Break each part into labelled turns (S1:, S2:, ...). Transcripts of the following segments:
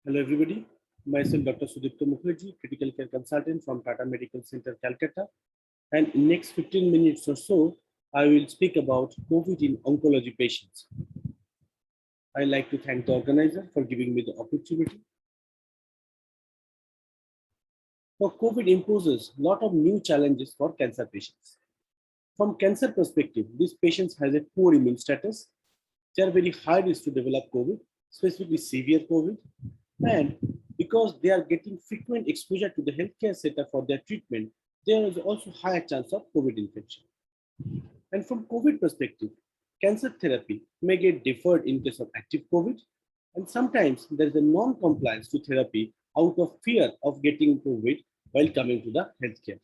S1: Hello everybody, myself Dr. Sudipta Mukherjee, Critical Care Consultant from Tata Medical Center, Calcutta. And in next 15 minutes or so, I will speak about COVID in oncology patients. I'd like to thank the organizer for giving me the opportunity. So COVID imposes a lot of new challenges for cancer patients. From cancer perspective, these patients have a poor immune status. They are very high risk to develop COVID, specifically severe COVID. And because they are getting frequent exposure to the healthcare setup for their treatment, there is also higher chance of COVID infection. And from COVID perspective, cancer therapy may get deferred in case of active COVID, and sometimes there is a non-compliance to therapy out of fear of getting COVID while coming to the healthcare.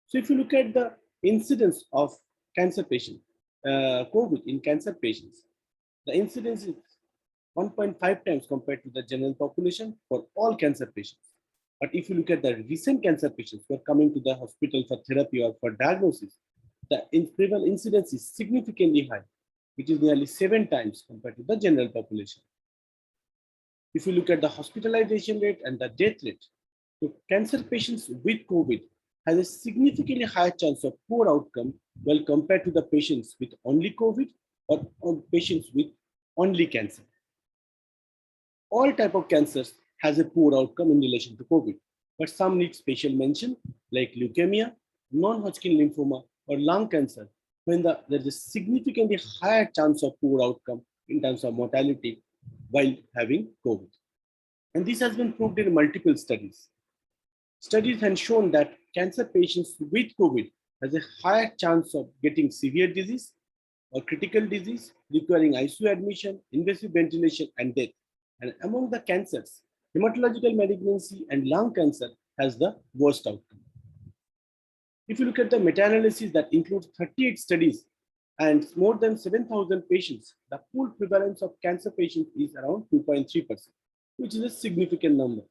S1: So if you look at the incidence of cancer patient, COVID in cancer patients, the incidence is 1.5 times compared to the general population for all cancer patients. But if you look at the recent cancer patients who are coming to the hospital for therapy or for diagnosis, the prevalent incidence is significantly high, which is nearly 7 times compared to the general population. If you look at the hospitalization rate and the death rate, so cancer patients with COVID has a significantly higher chance of poor outcome while compared to the patients with only COVID or patients with only cancer. All type of cancers has a poor outcome in relation to COVID, but some need special mention like leukemia, non-Hodgkin lymphoma, or lung cancer, when there is a significantly higher chance of poor outcome in terms of mortality while having COVID. And this has been proved in multiple studies. Studies have shown that cancer patients with COVID has a higher chance of getting severe disease or critical disease requiring ICU admission, invasive ventilation, and death. And among the cancers, hematological malignancy and lung cancer has the worst outcome. If you look at the meta-analysis that includes 38 studies and more than 7,000 patients, the pool prevalence of cancer patients is around 2.3%, which is a significant number.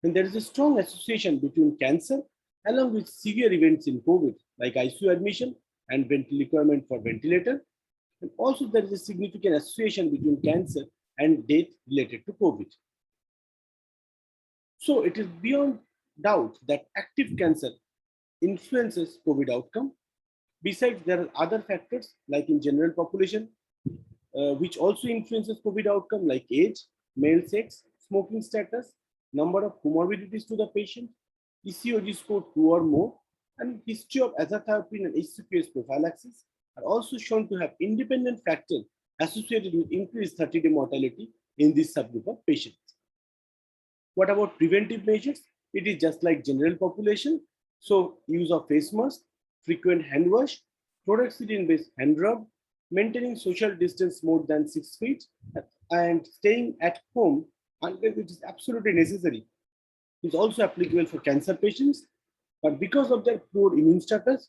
S1: And there is a strong association between cancer along with severe events in COVID, like ICU admission and requirement for ventilator. And also there is a significant association between cancer and death related to COVID. So it is beyond doubt that active cancer influences COVID outcome. Besides, there are other factors like in general population, which also influences COVID outcome like age, male sex, smoking status, number of comorbidities to the patient, ECOG score 2 or more, and history of azathioprine and HCPS prophylaxis are also shown to have independent factors associated with increased 30-day mortality in this subgroup of patients. What about preventive measures? It is just like general population. So use of face mask, frequent hand wash, fluoxetine-based hand rub, maintaining social distance more than 6 feet, and staying at home unless it is absolutely necessary is also applicable for cancer patients. But because of their poor immune status,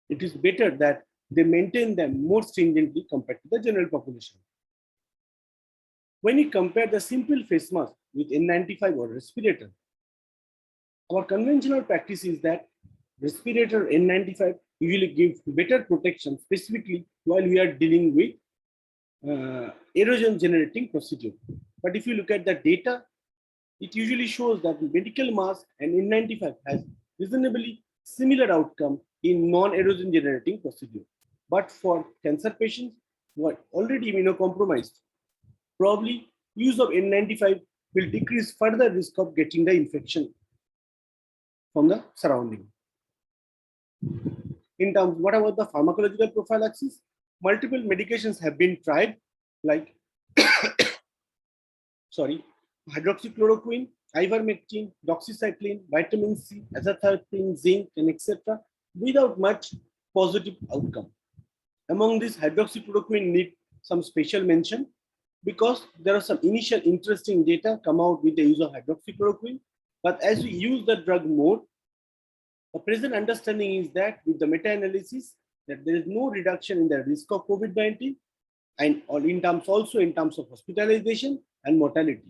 S1: it is better that they maintain them more stringently compared to the general population. When you compare the simple face mask with N95 or respirator, our conventional practice is that respirator N95 usually gives better protection, specifically while we are dealing with erosion generating procedure. But if you look at the data, it usually shows that medical mask and N95 has reasonably similar outcome in non-erosion generating procedure. But for cancer patients who are already immunocompromised, probably use of N95 will decrease further risk of getting the infection from the surrounding. In terms, what about the pharmacological prophylaxis? Multiple medications have been tried, like hydroxychloroquine, ivermectin, doxycycline, vitamin C, azathioprine, zinc, and etc., without much positive outcome. Among these, hydroxychloroquine need some special mention because there are some initial interesting data come out with the use of hydroxychloroquine. But as we use the drug more, the present understanding is that with the meta-analysis, that there is no reduction in the risk of COVID-19 and in terms of hospitalization and mortality.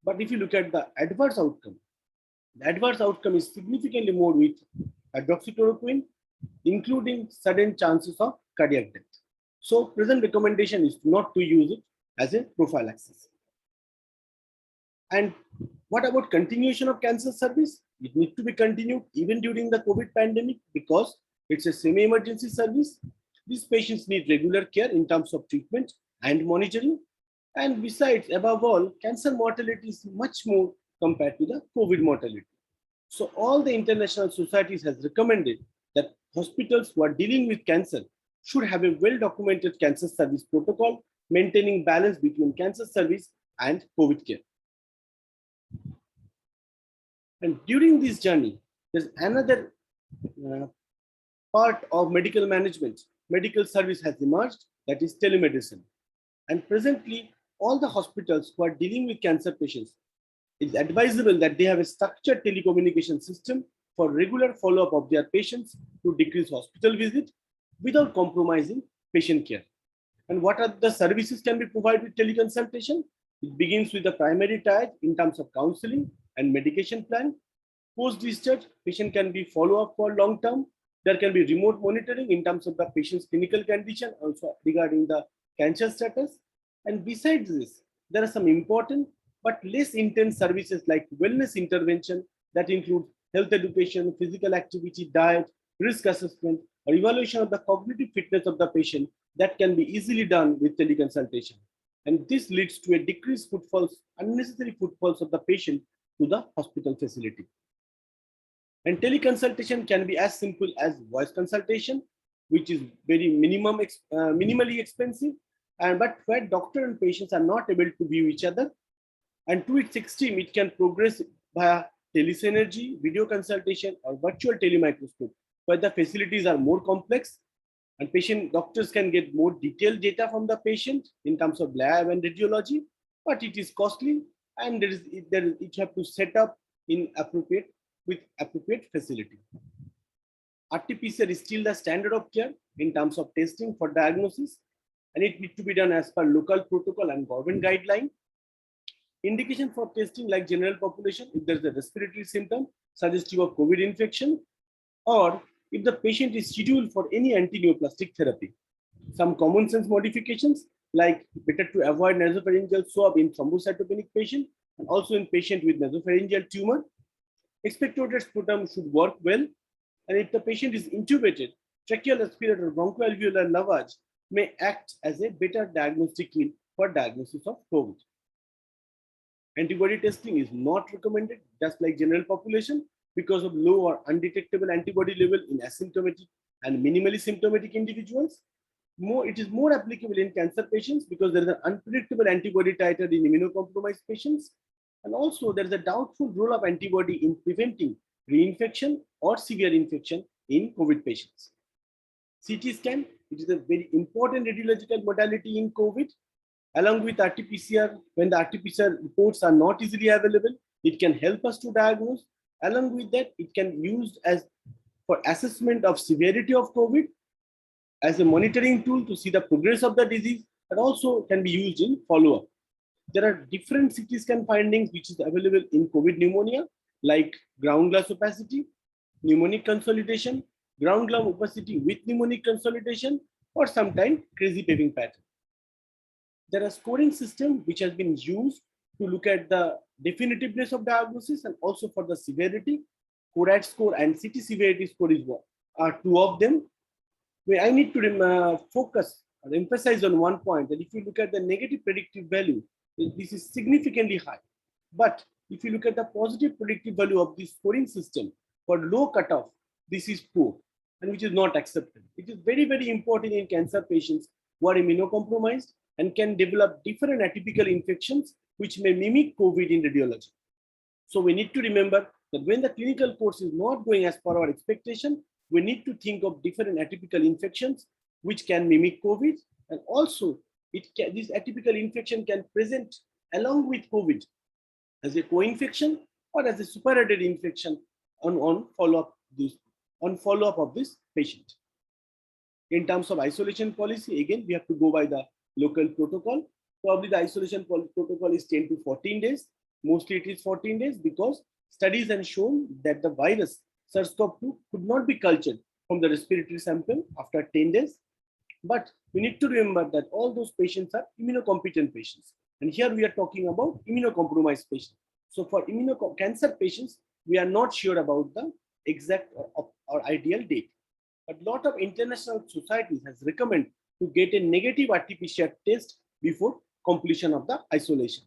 S1: But if you look at the adverse outcome is significantly more with hydroxychloroquine, including sudden chances of cardiac death. So present recommendation is not to use it as a prophylaxis. And what about continuation of cancer service? It needs to be continued even during the COVID pandemic because it's a semi-emergency service. These patients need regular care in terms of treatment and monitoring. And besides, above all, cancer mortality is much more compared to the COVID mortality. So all the international societies has recommended that hospitals who are dealing with cancer should have a well-documented cancer service protocol, maintaining balance between cancer service and COVID care. And during this journey, there's another part of medical management, medical service has emerged, that is telemedicine. And presently, all the hospitals who are dealing with cancer patients, it's advisable that they have a structured telecommunication system for regular follow-up of their patients to decrease hospital visit without compromising patient care. And what are the services can be provided with teleconsultation? It begins with the primary triage in terms of counseling and medication plan. Post-discharge, patient can be follow-up for long-term. There can be remote monitoring in terms of the patient's clinical condition, also regarding the cancer status. And besides this, there are some important but less intense services like wellness intervention that include health education, physical activity, diet, risk assessment, or evaluation of the cognitive fitness of the patient that can be easily done with teleconsultation. And this leads to a decreased footfalls, unnecessary footfalls of the patient to the hospital facility. And teleconsultation can be as simple as voice consultation, which is very minimally expensive, but where doctor and patients are not able to view each other. And to its extreme, it can progress via telesynergy, video consultation, or virtual telemicroscope, where the facilities are more complex and doctors can get more detailed data from the patient in terms of lab and radiology, but it is costly and it have to set up in with appropriate facility. RT-PCR is still the standard of care in terms of testing for diagnosis, and it needs to be done as per local protocol and government guideline. Indication for testing like general population, if there's a respiratory symptom suggestive of COVID infection, or if the patient is scheduled for any antineoplastic therapy. Some common sense modifications like better to avoid nasopharyngeal swab in thrombocytopenic patient and also in patient with nasopharyngeal tumor. Expectorate sputum should work well, and if the patient is intubated, tracheal aspirator bronchoalveolar lavage may act as a better diagnostic tool for diagnosis of COVID. Antibody testing is not recommended, just like general population, because of low or undetectable antibody level in asymptomatic and minimally symptomatic individuals. It is more applicable in cancer patients because there is an unpredictable antibody titer in immunocompromised patients. And also there is a doubtful role of antibody in preventing reinfection or severe infection in COVID patients. CT scan, it is a very important radiological modality in COVID. Along with RT-PCR, when the RT-PCR reports are not easily available, it can help us to diagnose. Along with that, it can be used as for assessment of severity of COVID, as a monitoring tool to see the progress of the disease, and also can be used in follow-up. There are different CT scan findings which is available in COVID pneumonia, like ground glass opacity, pneumonic consolidation, ground glass opacity with pneumonic consolidation, or sometimes crazy paving pattern. There are scoring system which has been used to look at the definitiveness of diagnosis and also for the severity. CORAD score and CT severity score are two of them. I need to focus or emphasize on one point that if you look at the negative predictive value, this is significantly high. But if you look at the positive predictive value of this scoring system for low cutoff, this is poor and which is not accepted. It is very, very important in cancer patients who are immunocompromised and can develop different atypical infections which may mimic COVID in radiology. So we need to remember that when the clinical course is not going as per our expectation, we need to think of different atypical infections which can mimic COVID, and also this atypical infection can present along with COVID as a co-infection or as a superadded infection on follow-up of this patient. In terms of isolation policy, again, we have to go by the local protocol. Probably the isolation protocol is 10 to 14 days. Mostly it is 14 days because studies have shown that the virus SARS-CoV-2 could not be cultured from the respiratory sample after 10 days. But we need to remember that all those patients are immunocompetent patients. And here we are talking about immunocompromised patients. So for immunocancer patients, we are not sure about the exact or ideal date. But a lot of international societies has recommended to get a negative RT-PCR test before completion of the isolation.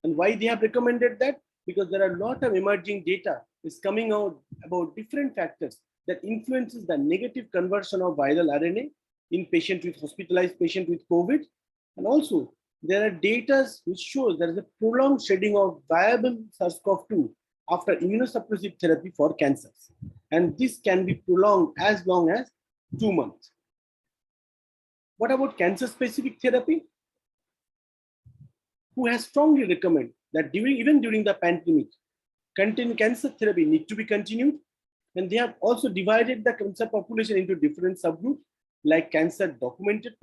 S1: And why they have recommended that? Because there are a lot of emerging data is coming out about different factors that influences the negative conversion of viral RNA in hospitalized patient with COVID. And also there are data which shows there is a prolonged shedding of viable SARS-CoV-2 after immunosuppressive therapy for cancers. And this can be prolonged as long as 2 months. What about cancer-specific therapy? Who has strongly recommended that even during the pandemic, cancer therapy need to be continued. And they have also divided the cancer population into different subgroups like cancer documented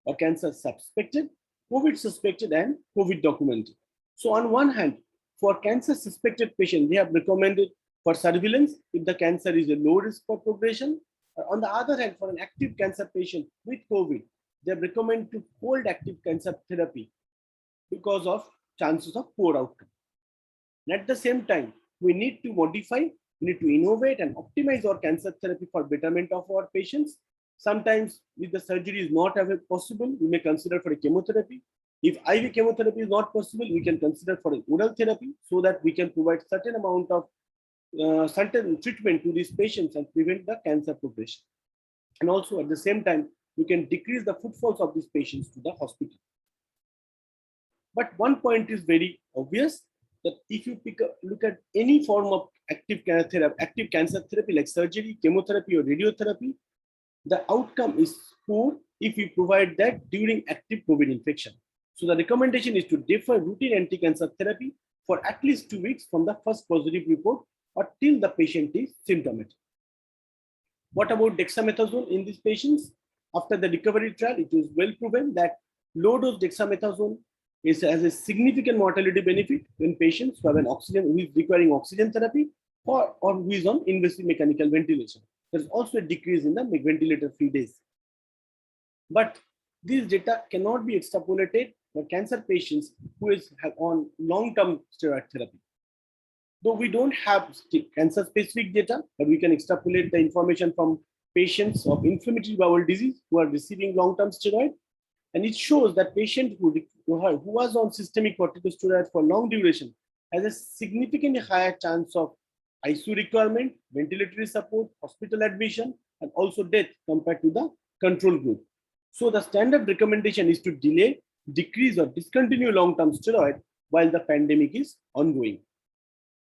S1: or cancer suspected, COVID suspected, and COVID documented. So on one hand, for cancer suspected patient, they have recommended for surveillance if the cancer is a low risk for progression. On the other hand, for an active cancer patient with COVID, they recommend to hold active cancer therapy because of chances of poor outcome. And at the same time, we need to modify, we need to innovate and optimize our cancer therapy for betterment of our patients. Sometimes if the surgery is not possible, we may consider for a chemotherapy. If IV chemotherapy is not possible, we can consider for an oral therapy so that we can provide certain amount of certain treatment to these patients and prevent the cancer progression. And also at the same time, we can decrease the footfalls of these patients to the hospital. But one point is very obvious that if you look at any form of active cancer therapy like surgery, chemotherapy, or radiotherapy, the outcome is poor if we provide that during active COVID infection. So the recommendation is to defer routine anti-cancer therapy for at least 2 weeks from the first positive report or till the patient is symptomatic. What about dexamethasone in these patients? After the recovery trial, it is well proven that low-dose dexamethasone has a significant mortality benefit in patients who have who is requiring oxygen therapy or who is on invasive mechanical ventilation. There is also a decrease in the ventilator-free days. But these data cannot be extrapolated for cancer patients who is on long-term steroid therapy. Though we don't have cancer-specific data, but we can extrapolate the information from patients of inflammatory bowel disease who are receiving long-term steroid. And it shows that patient who was on systemic corticosteroid for long duration has a significantly higher chance of ICU requirement, ventilatory support, hospital admission, and also death compared to the control group. So the standard recommendation is to delay, decrease, or discontinue long-term steroid while the pandemic is ongoing.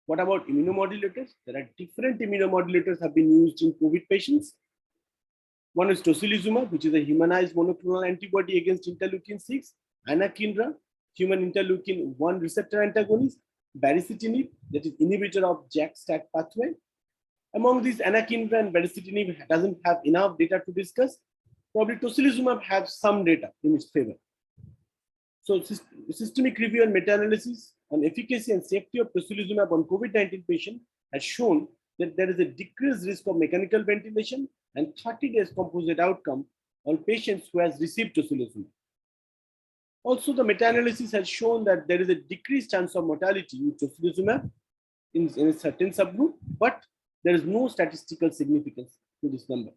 S1: What about immunomodulators? There are different immunomodulators have been used in COVID patients. One is tocilizumab, which is a humanized monoclonal antibody against interleukin-6, anakinra, human interleukin-1 receptor antagonist, baricitinib, that is inhibitor of JAK-STAT pathway. Among these, anakinra and baricitinib doesn't have enough data to discuss. Probably tocilizumab has some data in its favor. So systemic review and meta-analysis on efficacy and safety of tocilizumab on COVID-19 patient has shown that there is a decreased risk of mechanical ventilation and 30 days composite outcome on patients who has received tocilizumab. Also, the meta-analysis has shown that there is a decreased chance of mortality with tocilizumab in a certain subgroup, but there is no statistical significance to this number.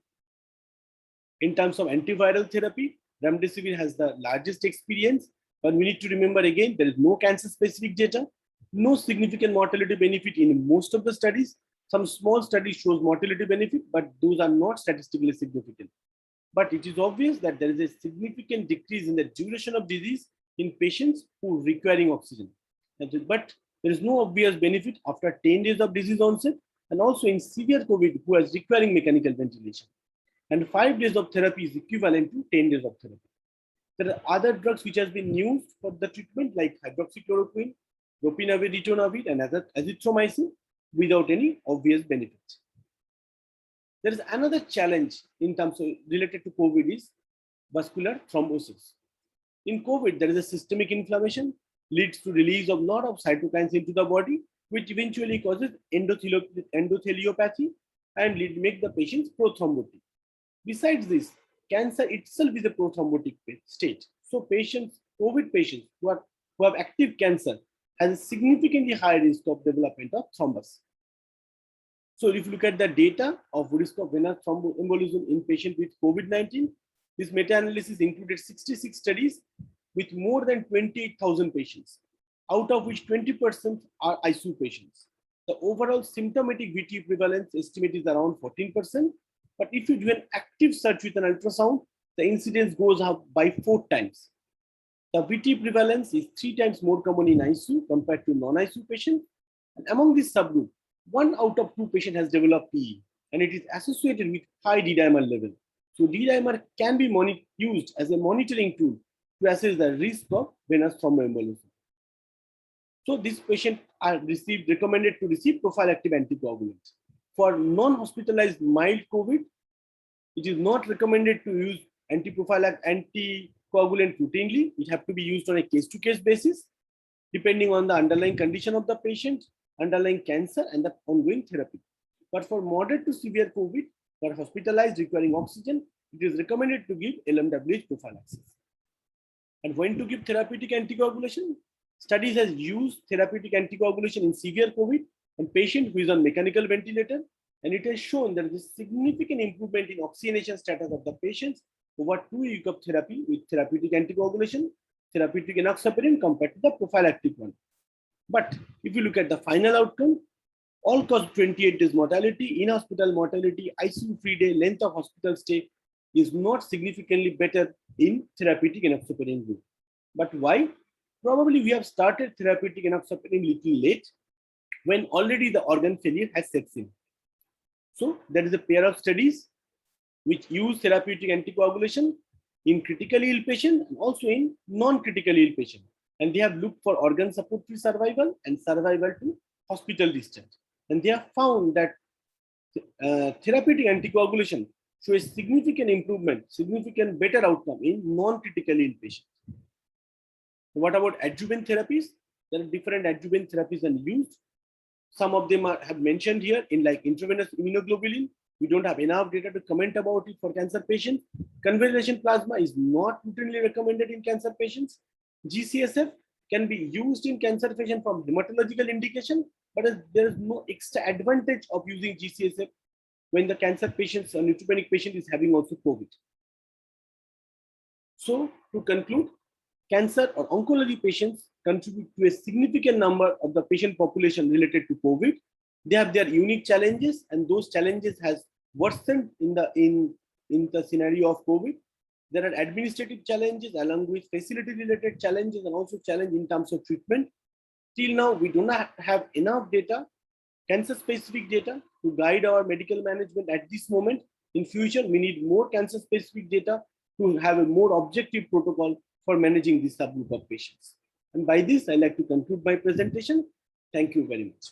S1: In terms of antiviral therapy, remdesivir has the largest experience, but we need to remember again, there is no cancer-specific data, no significant mortality benefit in most of the studies. Some small studies shows mortality benefit, but those are not statistically significant. But it is obvious that there is a significant decrease in the duration of disease in patients who are requiring oxygen. But there is no obvious benefit after 10 days of disease onset, and also in severe COVID who is requiring mechanical ventilation. And 5 days of therapy is equivalent to 10 days of therapy. There are other drugs which has been used for the treatment like hydroxychloroquine, lopinavir, ritonavir, and azithromycin without any obvious benefits. There is another challenge in terms of related to COVID is vascular thrombosis. In COVID, there is a systemic inflammation, leads to release of lot of cytokines into the body, which eventually causes endotheliopathy and make the patients prothrombotic. Besides this, cancer itself is a prothrombotic state. So patients, COVID patients who have active cancer has a significantly higher risk of development of thrombus. So if you look at the data of risk of venous thromboembolism in patients with COVID-19, this meta-analysis included 66 studies with more than 28,000 patients, out of which 20% are ICU patients. The overall symptomatic VT prevalence estimate is around 14%, but if you do an active search with an ultrasound, the incidence goes up by 4 times. The VT prevalence is 3 times more common in ICU compared to non-ICU patients. And among this subgroup, 1 out of 2 patients has developed PE, and it is associated with high D-dimer level. So D-dimer can be used as a monitoring tool to assess the risk of venous thromboembolism. So this patient are recommended to receive prophylactic anticoagulants. For non-hospitalized mild COVID, it is not recommended to use anticoagulant routinely. It has to be used on a case-to-case basis, depending on the underlying condition of the patient, underlying cancer, and the ongoing therapy. But for moderate to severe COVID, for hospitalized requiring oxygen, it is recommended to give LMWH prophylaxis. And when to give therapeutic anticoagulation? Studies has used therapeutic anticoagulation in severe COVID and patient who is on mechanical ventilator, and it has shown there is a significant improvement in oxygenation status of the patients over 2 weeks of therapy with therapeutic anticoagulation, therapeutic enoxaparin compared to the prophylactic one. But if you look at the final outcome, all-cause 28 days mortality, in-hospital mortality, ICU-free day, length of hospital stay is not significantly better in therapeutic enoxaparin group. But why? Probably we have started therapeutic enoxaparin little late when already the organ failure has set in. So there is a pair of studies which use therapeutic anticoagulation in critically ill patient and also in non-critically ill patient. And they have looked for organ support-free survival and survival to hospital discharge. And they have found that therapeutic anticoagulation shows significant improvement, significant better outcome in non-critically ill patients. What about adjuvant therapies? There are different adjuvant therapies and used. Some of them have mentioned here in like intravenous immunoglobulin. We don't have enough data to comment about it for cancer patients. Convalescent plasma is not routinely recommended in cancer patients. GCSF can be used in cancer patients from hematological indication, but there is no extra advantage of using GCSF when the cancer patients or neutropenic patient is having also COVID. So to conclude, cancer or oncology patients contribute to a significant number of the patient population related to COVID. They have their unique challenges, and those challenges has worsened in the scenario of COVID. There are administrative challenges along with facility-related challenges and also challenge in terms of treatment. Till now, we do not have enough data, cancer-specific data to guide our medical management at this moment. In future, we need more cancer-specific data to have a more objective protocol for managing this subgroup of patients. And by this, I'd like to conclude my presentation. Thank you very much.